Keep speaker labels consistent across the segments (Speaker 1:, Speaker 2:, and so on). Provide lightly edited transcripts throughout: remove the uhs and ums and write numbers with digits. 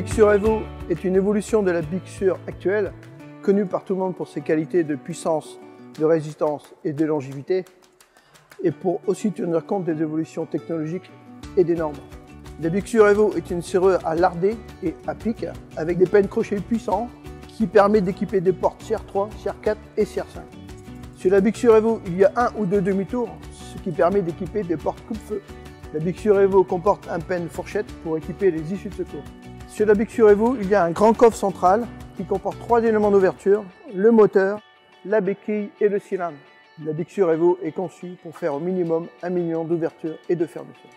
Speaker 1: Big Sur Evo est une évolution de la Big Sur actuelle, connue par tout le monde pour ses qualités de puissance, de résistance et de longévité, et pour aussi tenir compte des évolutions technologiques et des normes. La Big Sur Evo est une serrure à lardé et à pic, avec des peines crochets puissants qui permet d'équiper des portes CR3, CR4 et CR5. Sur la Big Sur Evo, il y a un ou deux demi-tours, ce qui permet d'équiper des portes coupe-feu. La Big Sur Evo comporte un pen fourchette pour équiper les issues de secours. Sur la Big Sur Evo, il y a un grand coffre central qui comporte 3 éléments d'ouverture, le moteur, la béquille et le cylindre. La Big Sur Evo est conçue pour faire au minimum 1 million d'ouvertures et de fermetures.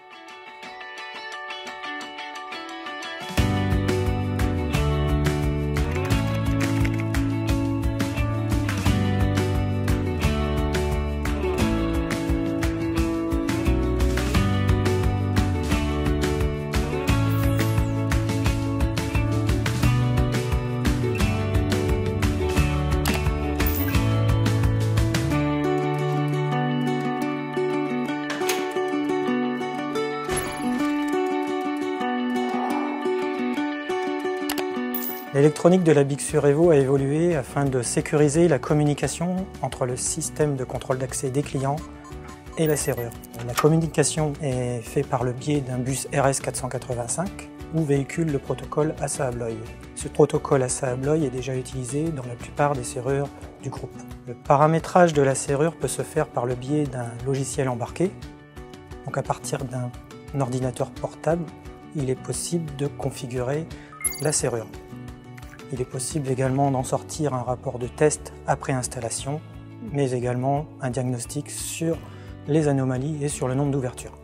Speaker 2: L'électronique de la Big Sur Evo a évolué afin de sécuriser la communication entre le système de contrôle d'accès des clients et la serrure. La communication est faite par le biais d'un bus RS485 où véhicule le protocole ASA ABLOY. Ce protocole ASA ABLOY est déjà utilisé dans la plupart des serrures du groupe. Le paramétrage de la serrure peut se faire par le biais d'un logiciel embarqué. Donc à partir d'un ordinateur portable, il est possible de configurer la serrure. Il est possible également d'en sortir un rapport de test après installation, mais également un diagnostic sur les anomalies et sur le nombre d'ouvertures.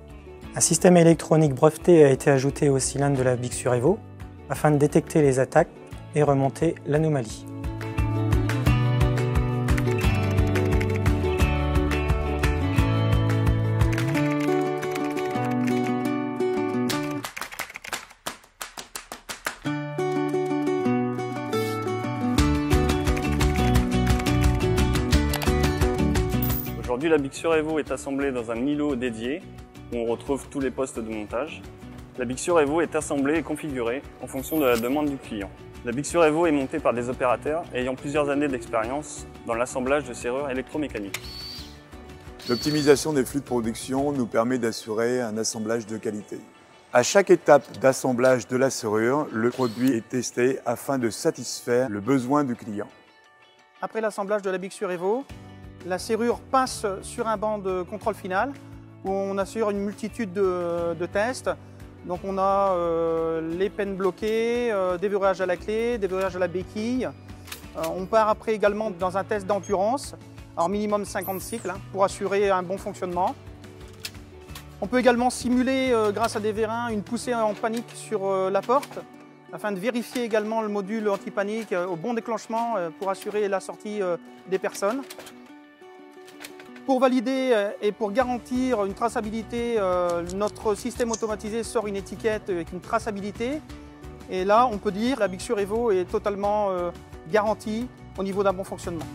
Speaker 2: Un système électronique breveté a été ajouté au cylindre de la Big Sur Evo afin de détecter les attaques et remonter l'anomalie.
Speaker 3: Aujourd'hui, la Big Sur Evo est assemblée dans un îlot dédié où on retrouve tous les postes de montage. La Big Sur Evo est assemblée et configurée en fonction de la demande du client. La Big Sur Evo est montée par des opérateurs ayant plusieurs années d'expérience dans l'assemblage de serrures électromécaniques.
Speaker 4: L'optimisation des flux de production nous permet d'assurer un assemblage de qualité. À chaque étape d'assemblage de la serrure, le produit est testé afin de satisfaire le besoin du client.
Speaker 5: Après l'assemblage de la Big Sur Evo, la serrure passe sur un banc de contrôle final où on assure une multitude de tests. Donc on a les pennes bloquées, déverrouillage à la clé, déverrouillage à la béquille. On part après également dans un test d'endurance, alors minimum 50 cycles pour assurer un bon fonctionnement. On peut également simuler grâce à des vérins une poussée en panique sur la porte afin de vérifier également le module anti-panique au bon déclenchement pour assurer la sortie des personnes. Pour valider et pour garantir une traçabilité, notre système automatisé sort une étiquette avec une traçabilité. Et là, on peut dire que la Big Sur Evo est totalement garantie au niveau d'un bon fonctionnement.